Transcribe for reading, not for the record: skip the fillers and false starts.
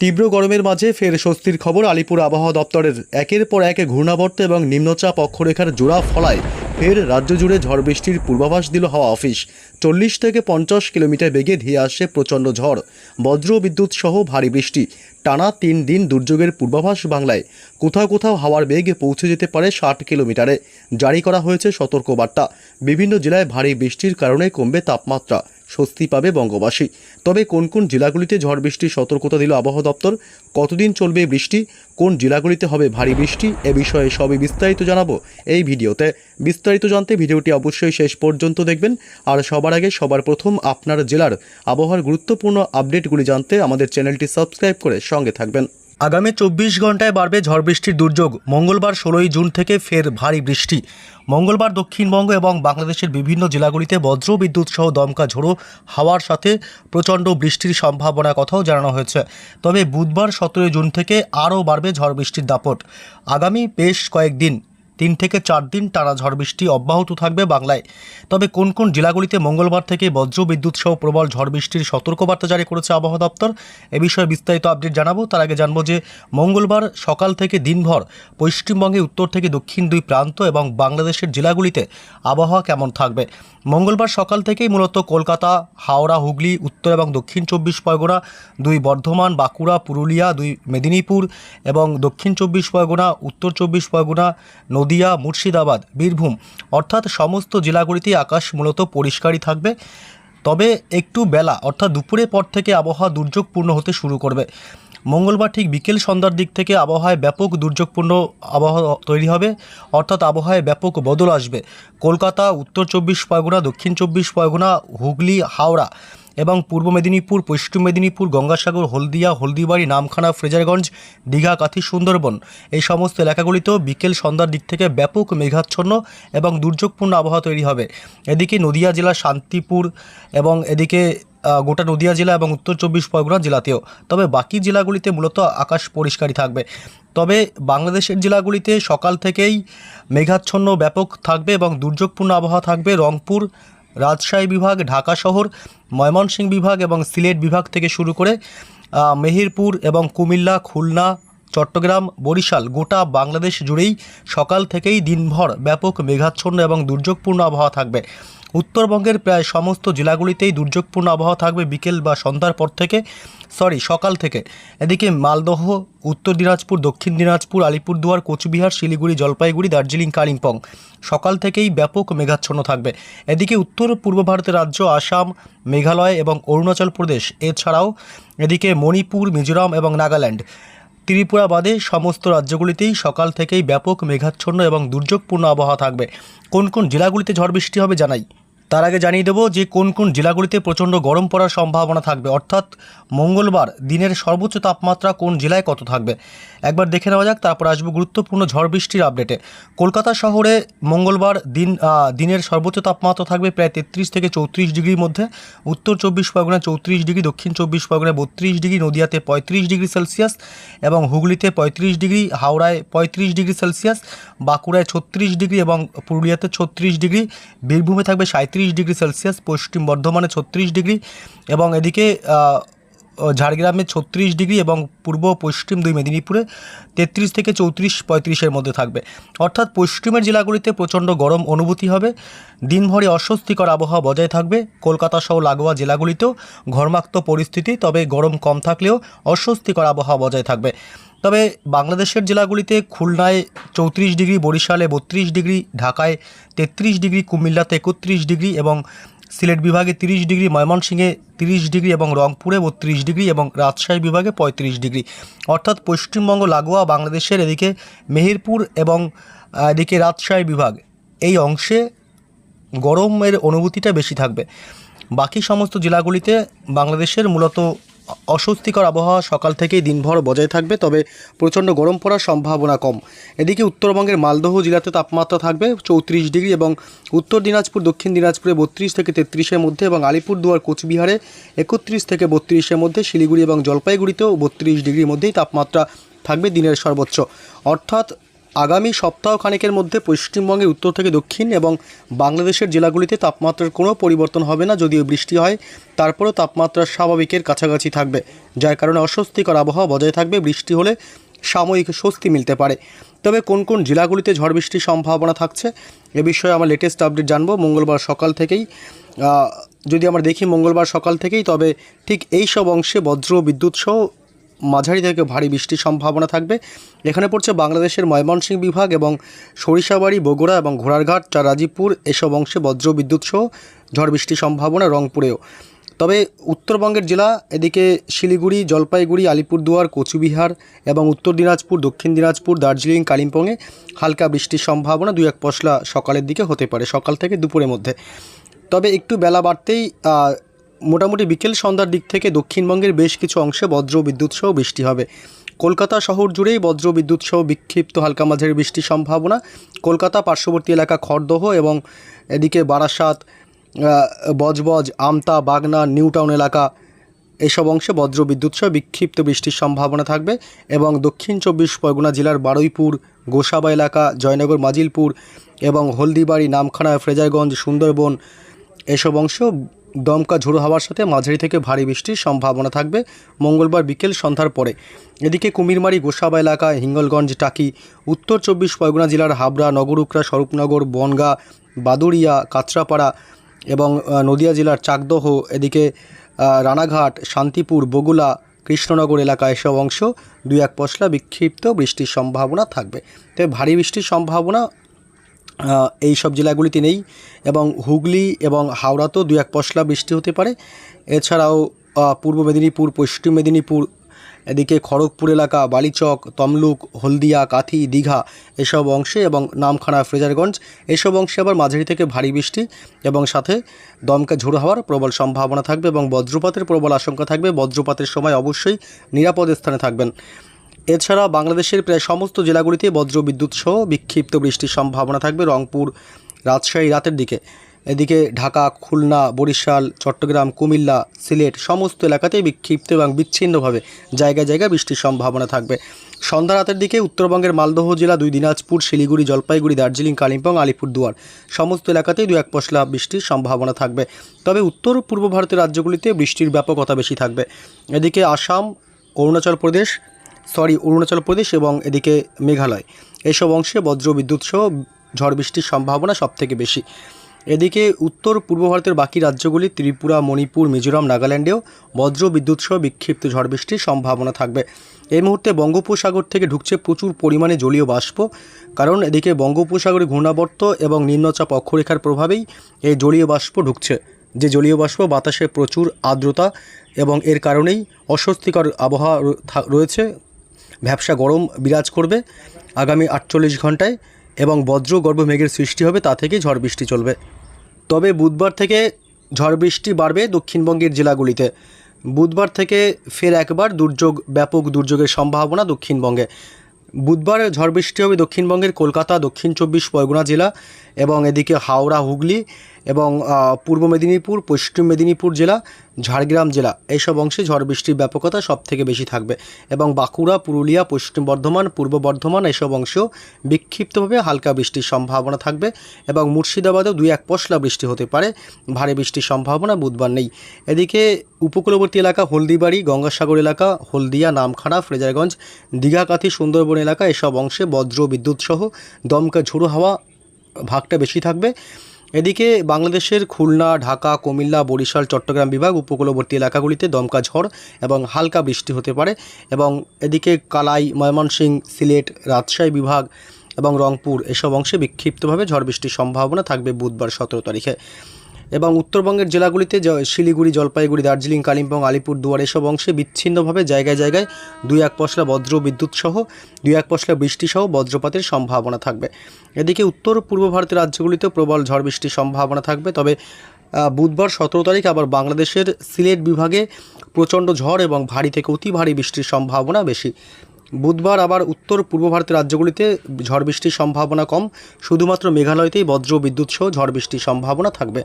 তীব্র গরমের মাঝে ফের স্বস্তির খবর আলিপুর আবহাওয়া দপ্তরের। একের পর এক ঘূর্ণাবর্ত এবং নিম্নচাপ অক্ষরেখার জোড়া ফলায় ফের রাজ্য জুড়ে ঝড় বৃষ্টির পূর্বাভাস দিল হাওয়া অফিস। 40 থেকে 50 কিলোমিটার বেগে ধেয়ে আসছে প্রচণ্ড ঝড়, বজ্র বিদ্যুৎ সহ ভারী বৃষ্টি। টানা 3 দিন দুর্যোগের পূর্বাভাস বাংলায়। কোথাও কোথাও হাওয়ার বেগ পৌঁছে যেতে পারে 60 কিলোমিটারে। জারি করা হয়েছে সতর্কবার্তা। বিভিন্ন জেলায় ভারী বৃষ্টির কারণে কমবে তাপমাত্রা, স্বস্তি পাবে বঙ্গবাসী। তবে কোন কোন জেলাগুলিতে ঝড় বৃষ্টির সতর্কতা দিল আবহাওয়া দপ্তর, কতদিন চলবে বৃষ্টি, কোন জেলাগুলিতে হবে ভারী বৃষ্টি, এ বিষয়ে সবই বিস্তারিত জানাবো এই ভিডিওতে। বিস্তারিত জানতে ভিডিওটি অবশ্যই শেষ পর্যন্ত দেখবেন। আর সবার আগে সবার প্রথম আপনার জেলার আবহাওয়ার গুরুত্বপূর্ণ আপডেটগুলি জানতে আমাদের চ্যানেলটি সাবস্ক্রাইব করে সঙ্গে থাকবেন। আগামী 24 ঘন্টায় বাড়বে ঝড় বৃষ্টির দুর্যোগ। মঙ্গলবার 16 জুন থেকে ফের ভারী বৃষ্টি। মঙ্গলবার দক্ষিণবঙ্গ এবং বাংলাদেশের বিভিন্ন জেলাগুলিতে বজ্র বিদ্যুৎ সহ দমকা ঝোড়ো হাওয়ার সাথে প্রচণ্ড বৃষ্টির সম্ভাবনার কথাও জানানো হয়েছে। তবে বুধবার 17 জুন থেকে আরও বাড়বে ঝড় বৃষ্টির দাপট। আগামী বেশ কয়েকদিন 3 থেকে 4 দিন টানা ঝড় বৃষ্টি অব্যাহত থাকবে বাংলায়। তবে কোন কোন জেলাগুলিতে মঙ্গলবার থেকে বজ্র বিদ্যুৎ সহ প্রবল ঝড় বৃষ্টির সতর্কবার্তা জারি করেছে আবহাওয়া দপ্তর, এ বিষয়ে বিস্তারিত আপডেট জানাবো। তার আগে জানবো যে মঙ্গলবার সকাল থেকে দিনভর পশ্চিমবঙ্গে উত্তর থেকে দক্ষিণ দুই প্রান্ত এবং বাংলাদেশের জেলাগুলিতে আবহাওয়া কেমন থাকবে। মঙ্গলবার সকাল থেকেই মূলত কলকাতা, হাওড়া, হুগলি, উত্তর এবং দক্ষিণ 24 পরগনা, 2 বর্ধমান, বাঁকুড়া, পুরুলিয়া, 2 মেদিনীপুর এবং দক্ষিণ 24 পরগনা, উত্তর 24 পরগনা, নদিয়া, মুর্শিদাবাদ, বীরভূম অর্থাৎ সমস্ত জেলাগুলিতেই আকাশ মূলত পরিষ্কারই থাকবে। তবে একটু বেলা অর্থাৎ দুপুরের পর থেকে আবহাওয়া দুর্যোগপূর্ণ হতে শুরু করবে। মঙ্গলবার ঠিক বিকেল সন্ধ্যার দিক থেকে আবহাওয়ায় ব্যাপক দুর্যোগপূর্ণ আবহাওয়া তৈরি হবে, অর্থাৎ আবহাওয়ায় ব্যাপক বদল আসবে। কলকাতা, উত্তর 24 পরগনা, দক্ষিণ 24 পরগনা, হুগলি, হাওড়া এবং পূর্ব মেদিনীপুর, পশ্চিম মেদিনীপুর, গঙ্গাসাগর, হলদিয়া, হলদিবাড়ি, নামখানা, ফ্রেজারগঞ্জ, দীঘা, কাথি, সুন্দরবন এই সমস্ত এলাকাগুলিতেও বিকেল সন্ধ্যার দিক থেকে ব্যাপক মেঘাচ্ছন্ন এবং দুর্যোগপূর্ণ আবহাওয়া তৈরি হবে। এদিকে নদিয়া জেলা, শান্তিপুর এবং এদিকে গোটা নদিয়া জেলা এবং উত্তর 24 পরগনা জেলাতেও। তবে বাকি জেলাগুলিতে মূলত আকাশ পরিষ্কারই থাকবে। তবে বাংলাদেশের জেলাগুলিতে সকাল থেকেই মেঘাচ্ছন্ন ব্যাপক থাকবে এবং দুর্যোগপূর্ণ আবহাওয়া থাকবে। রংপুর, রাজশাহী বিভাগ, ঢাকা শহর, ময়মনসিংহ বিভাগ এবং সিলেট বিভাগ থেকে শুরু করে মেহেরপুর এবং কুমিল্লা, খুলনা, চট্টগ্রাম, বরিশাল গোটা বাংলাদেশ জুড়েই সকাল থেকেই দিনভর ব্যাপক মেঘাচ্ছন্ন এবং দুর্যোগপূর্ণ আবহাওয়া থাকবে। উত্তরবঙ্গের প্রায় সমস্ত জেলাগুলিতেই দুর্যোগপূর্ণ আবহাওয়া থাকবে বিকেল বা সন্ধ্যার পর থেকে, সকাল থেকে। এদিকে মালদহ, উত্তর দিনাজপুর, দক্ষিণ দিনাজপুর, আলিপুরদুয়ার, কোচবিহার, শিলিগুড়ি, জলপাইগুড়ি, দার্জিলিং, কালিম্পং সকাল থেকেই ব্যাপক মেঘাচ্ছন্ন থাকবে। এদিকে উত্তর পূর্ব ভারতের রাজ্য আসাম, মেঘালয় এবং অরুণাচল প্রদেশ, এছাড়াও এদিকে মণিপুর, মিজোরাম এবং নাগাল্যান্ড, ত্রিপুরা বাদে সমস্ত রাজ্যগুলিতেই সকাল থেকেই ব্যাপক মেঘাচ্ছন্ন এবং দুর্যোগপূর্ণ আবহাওয়া থাকবে। কোন কোন জেলাগুলিতে ঝড় বৃষ্টি হবে জানাই। তার আগে জানিয়ে দেবো যে কোন কোন জেলাগুলিতে প্রচণ্ড গরম পড়ার সম্ভাবনা থাকবে, অর্থাৎ মঙ্গলবার দিনের সর্বোচ্চ তাপমাত্রা কোন জেলায় কত থাকবে একবার দেখে নেওয়া যাক। তারপর আসবো গুরুত্বপূর্ণ ঝড় বৃষ্টির আপডেটে। কলকাতা শহরে মঙ্গলবার দিনের সর্বোচ্চ তাপমাত্রা থাকবে প্রায় 33 থেকে 34 ডিগ্রির মধ্যে। উত্তর 24 পরগনা 34 ডিগ্রি, দক্ষিণ 24 পরগনা 32 ডিগ্রি, নদিয়াতে 35 ডিগ্রি সেলসিয়াস এবং হুগলিতে 35 ডিগ্রি, হাওড়ায় 35 ডিগ্রি সেলসিয়াস, বাঁকুড়ায় 36 ডিগ্রি এবং পুরুলিয়াতে 36 ডিগ্রি, বীরভূমে থাকবে 37 ডিগ্রি সেলসিয়াস, পশ্চিম বর্ধমানে 36 ডিগ্রি এবং এদিকে ঝাড়গ্রামে 36 ডিগ্রি এবং পূর্ব পশ্চিম 2 মেদিনীপুরে 33 থেকে 34-35-এর মধ্যে থাকবে। অর্থাৎ পশ্চিমের জেলাগুলিতে প্রচণ্ড গরম অনুভূতি হবে। দিনভরে অস্বস্তিকর আবহাওয়া বজায় থাকবে। কলকাতা সহ লাগোয়া জেলাগুলিতেও ঘর্মাক্ত পরিস্থিতি, তবে গরম কম থাকলেও অস্বস্তিকর আবহাওয়া বজায় থাকবে। তবে বাংলাদেশের জেলাগুলিতে খুলনায় 34 ডিগ্রি, বরিশালে 32 ডিগ্রি, ঢাকায় 33 ডিগ্রি, কুমিল্লাতে 31 ডিগ্রি এবং সিলেট বিভাগে 30 ডিগ্রি, ময়মনসিংহে 30 ডিগ্রি এবং রংপুরে 32 ডিগ্রি এবং রাজশাহী বিভাগে 35 ডিগ্রি। অর্থাৎ পশ্চিমবঙ্গ লাগোয়া বাংলাদেশের এদিকে মেহেরপুর এবং এদিকে রাজশাহী বিভাগ এই অংশে গরমের অনুভূতিটা বেশি থাকবে। বাকি সমস্ত জেলাগুলিতে বাংলাদেশের মূলত অস্বস্তিকর আবহাওয়া সকাল থেকেই দিনভর বজায় থাকবে, তবে প্রচণ্ড গরম পড়ার সম্ভাবনা কম। এদিকে উত্তরবঙ্গের মালদহ জেলাতে তাপমাত্রা থাকবে 34 ডিগ্রি এবং উত্তর দিনাজপুর, দক্ষিণ দিনাজপুরে 32 থেকে 33-এর মধ্যে এবং আলিপুরদুয়ার, কোচবিহারে 31 থেকে 32-এর মধ্যে, শিলিগুড়ি এবং জলপাইগুড়িতেও 32 ডিগ্রির মধ্যেই তাপমাত্রা থাকবে দিনের সর্বোচ্চ। অর্থাৎ আগামী সপ্তাহখানেকের মধ্যে পশ্চিমবঙ্গের উত্তর থেকে দক্ষিণ এবং বাংলাদেশের জেলাগুলিতে তাপমাত্রার কোনো পরিবর্তন হবে না। যদিও বৃষ্টি হয়, তারপরেও তাপমাত্রা স্বাভাবিকের কাছাকাছি থাকবে, যার কারণে অস্বস্তিকর আবহাওয়া বজায় থাকবে। বৃষ্টি হলে সাময়িক স্বস্তি মিলতে পারে। তবে কোন কোন জেলাগুলিতে ঝড় বৃষ্টির সম্ভাবনা থাকছে এ বিষয়ে আমরা লেটেস্ট আপডেট জানবো মঙ্গলবার সকাল থেকেই। যদি আমরা দেখি মঙ্গলবার সকাল থেকেই, তবে ঠিক এই সব অংশে বজ্র বিদ্যুৎ সহ মাঝারি থেকে ভারী বৃষ্টির সম্ভাবনা থাকবে। এখানে পড়ছে বাংলাদেশের ময়মনসিংহ বিভাগ এবং সরিষাবাড়ি, বগুড়া এবং ঘোড়ারঘাট, রাজীবপুর এসব অংশে বজ্র বিদ্যুৎ সহ ঝড় বৃষ্টির সম্ভাবনা, রংপুরেও। তবে উত্তরবঙ্গের জেলা এদিকে শিলিগুড়ি, জলপাইগুড়ি, আলিপুরদুয়ার, কোচবিহার এবং উত্তর দিনাজপুর, দক্ষিণ দিনাজপুর, দার্জিলিং, কালিম্পংয়ে হালকা বৃষ্টির সম্ভাবনা 2-1 পশলা সকালের দিকে হতে পারে, সকাল থেকে দুপুরের মধ্যে। তবে একটু বেলা বাড়তেই মোটামুটি বিকেল সন্ধ্যার দিক থেকে দক্ষিণবঙ্গের বেশ কিছু অংশে বজ্র বিদ্যুৎ সহ বৃষ্টি হবে। কলকাতা শহর জুড়েই বজ্র বিদ্যুৎ সহ বিক্ষিপ্ত হালকা মাঝারি বৃষ্টির সম্ভাবনা। কলকাতা পার্শ্ববর্তী এলাকা খড়দহ এবং এদিকে বারাসাত, বজবজ, আমতা, বাগনা, নিউ টাউন এলাকা এসব অংশে বজ্র বিদ্যুৎ সহ বিক্ষিপ্ত বৃষ্টির সম্ভাবনা থাকবে। এবং দক্ষিণ 24 পরগনা জেলার বারুইপুর, গোসাবা এলাকা, জয়নগর, মাজিলপুর এবং হলদিবাড়ি, নামখানা, ফ্রেজারগঞ্জ, সুন্দরবন এসব অংশ দমকা ঝোড়ো হাওয়ার সাথে মাঝারি থেকে ভারী বৃষ্টির সম্ভাবনা থাকবে মঙ্গলবার বিকেল সন্ধ্যার পরে। এদিকে কুমিরমারি, গোসাবা এলাকা, হিঙ্গলগঞ্জ, টাকি, উত্তর 24 পরগনা জেলার হাবড়া, নগরুকরা, স্বরূপনগর, বনগাঁ, বাদুড়িয়া, কাঁচরাপাড়া এবং নদিয়া জেলার চাকদহ, এদিকে রানাঘাট, শান্তিপুর, বগুলা, কৃষ্ণনগর এলাকা এসব অংশ 2-1 পশলা বিক্ষিপ্ত বৃষ্টির সম্ভাবনা থাকবে। তবে ভারী বৃষ্টির সম্ভাবনা এই সব জেলাগুলিতে নেই। এবং হুগলি এবং হাওড়াতেও 2-1 পশলা বৃষ্টি হতে পারে। এছাড়াও পূর্ব মেদিনীপুর, পশ্চিম মেদিনীপুর, এদিকে খড়গপুর এলাকা, বালিচক, তমলুক, হলদিয়া, কাথি, দীঘা এসব অংশে এবং নামখানা, ফ্রেজারগঞ্জ এসব অংশে আবার মাঝারি থেকে ভারী বৃষ্টি এবং সাথে দমকা ঝোড়ো হওয়ার প্রবল সম্ভাবনা থাকবে এবং বজ্রপাতের প্রবল আশঙ্কা থাকবে। বজ্রপাতের সময় অবশ্যই নিরাপদ স্থানে থাকবেন। এছাড়া বাংলাদেশের প্রায় সমস্ত জেলাগুলিতে বজ্র বিদ্যুৎ সহ বিক্ষিপ্ত বৃষ্টির সম্ভাবনা থাকবে। রংপুর, রাজশাহী রাতের দিকে, এদিকে ঢাকা, খুলনা, বরিশাল, চট্টগ্রাম, কুমিল্লা, সিলেট সমস্ত এলাকাতেই বিক্ষিপ্ত এবং বিচ্ছিন্নভাবে জায়গায় জায়গায় বৃষ্টির সম্ভাবনা থাকবে। সন্ধ্যা রাতের দিকে উত্তরবঙ্গের মালদহ জেলা, 2 দিনাজপুর, শিলিগুড়ি, জলপাইগুড়ি, দার্জিলিং, কালিম্পং, আলিপুরদুয়ার সমস্ত এলাকাতেই 2-1 পশলা বৃষ্টির সম্ভাবনা থাকবে। তবে উত্তর পূর্ব ভারতের রাজ্যগুলিতে বৃষ্টির ব্যাপকতা বেশি থাকবে। এদিকে আসাম, অরুণাচল প্রদেশ এবং এদিকে মেঘালয় এসব অংশে বজ্র বিদ্যুৎ সহ ঝড় বৃষ্টির সম্ভাবনা সবথেকে বেশি। এদিকে উত্তর পূর্ব ভারতের বাকি রাজ্যগুলি ত্রিপুরা, মণিপুর, মিজোরাম, নাগাল্যান্ডেও বজ্র বিদ্যুৎ সহ বিক্ষিপ্ত ঝড় বৃষ্টির সম্ভাবনা থাকবে। এই মুহূর্তে বঙ্গোপসাগর থেকে ঢুকছে প্রচুর পরিমাণে জলীয় বাষ্প, কারণ এদিকে বঙ্গোপসাগরে ঘূর্ণাবর্ত এবং নিম্নচাপ অক্ষরেখার প্রভাবেই এই জলীয় বাষ্প ঢুকছে। যে জলীয় বাষ্প বাতাসে প্রচুর আর্দ্রতা এবং এর কারণেই অস্বস্তিকর আবহাওয়া রয়েছে। ভ্যাপসা গরম বিরাজ করবে আগামী 48 ঘন্টায় এবং বজ্রগর্ভ মেঘের সৃষ্টি হবে, তা থেকেই ঝড় বৃষ্টি চলবে। তবে বুধবার থেকে ঝড় বৃষ্টি বাড়বে দক্ষিণবঙ্গের জেলাগুলিতে। বুধবার থেকে ফের একবার ব্যাপক দুর্যোগের সম্ভাবনা দক্ষিণবঙ্গে। বুধবার ঝড় বৃষ্টি হবে দক্ষিণবঙ্গের কলকাতা, দক্ষিণ 24 পরগনা জেলা এবং এদিকে হাওড়া, হুগলি এবং পূর্ব মেদিনীপুর, পশ্চিম মেদিনীপুর জেলা, ঝাড়গ্রাম জেলা এইসব অংশে ঝড় বৃষ্টির ব্যাপকতা সবথেকে বেশি থাকবে। এবং বাঁকুড়া, পুরুলিয়া, পশ্চিম বর্ধমান, পূর্ব বর্ধমান এসব অংশেও বিক্ষিপ্তভাবে হালকা বৃষ্টির সম্ভাবনা থাকবে এবং মুর্শিদাবাদেও 2-1 পশলা বৃষ্টি হতে পারে। ভারী বৃষ্টির সম্ভাবনা বুধবার নেই। এদিকে উপকূলবর্তী এলাকা হলদিবাড়ি, গঙ্গাসাগর এলাকা, হলদিয়া, নামখানা, ফ্রেজারগঞ্জ, দীঘা, কাথি, সুন্দরবন এলাকা এসব অংশে বজ্র বিদ্যুৎ সহ দমকা ঝোড়ো হাওয়া ভাগটা বেশি থাকবে। এদিকে বাংলাদেশের খুলনা, ঢাকা, কুমিল্লা, বরিশাল, চট্টগ্রাম বিভাগ উপকূলবর্তী এলাকাগুলিতে দমকা ঝড় এবং হালকা বৃষ্টি হতে পারে। এবং এদিকে কালাই, ময়মনসিংহ, সিলেট, রাজশাহী বিভাগ এবং রংপুর এসব অংশে বিক্ষিপ্তভাবে ঝড় বৃষ্টির সম্ভাবনা থাকবে বুধবার 17 তারিখে। এবং উত্তরবঙ্গের জেলাগুলিতে শিলিগুড়ি, জলপাইগুড়ি, দার্জিলিং, কালিম্পং, আলিপুরদুয়ার এসব অংশে বিচ্ছিন্নভাবে জায়গায় জায়গায় 2-1 পশলা বজ্র বিদ্যুৎ সহ 2-1 পশলা বৃষ্টি সহ বজ্রপাতের সম্ভাবনা থাকবে। এদিকে উত্তর পূর্ব ভারতের রাজ্যগুলিতেও প্রবল ঝড় বৃষ্টির সম্ভাবনা থাকবে। তবে বুধবার 17 তারিখ আবার বাংলাদেশের সিলেট বিভাগে প্রচণ্ড ঝড় এবং ভারী থেকে অতি ভারী বৃষ্টির সম্ভাবনা বেশি। বুধবার আবার উত্তর পূর্ব ভারতের রাজ্যগুলিতে ঝড় বৃষ্টির সম্ভাবনা কম, শুধুমাত্র মেঘালয়তেই বজ্র বিদ্যুৎ সহ ঝড় বৃষ্টির সম্ভাবনা থাকবে।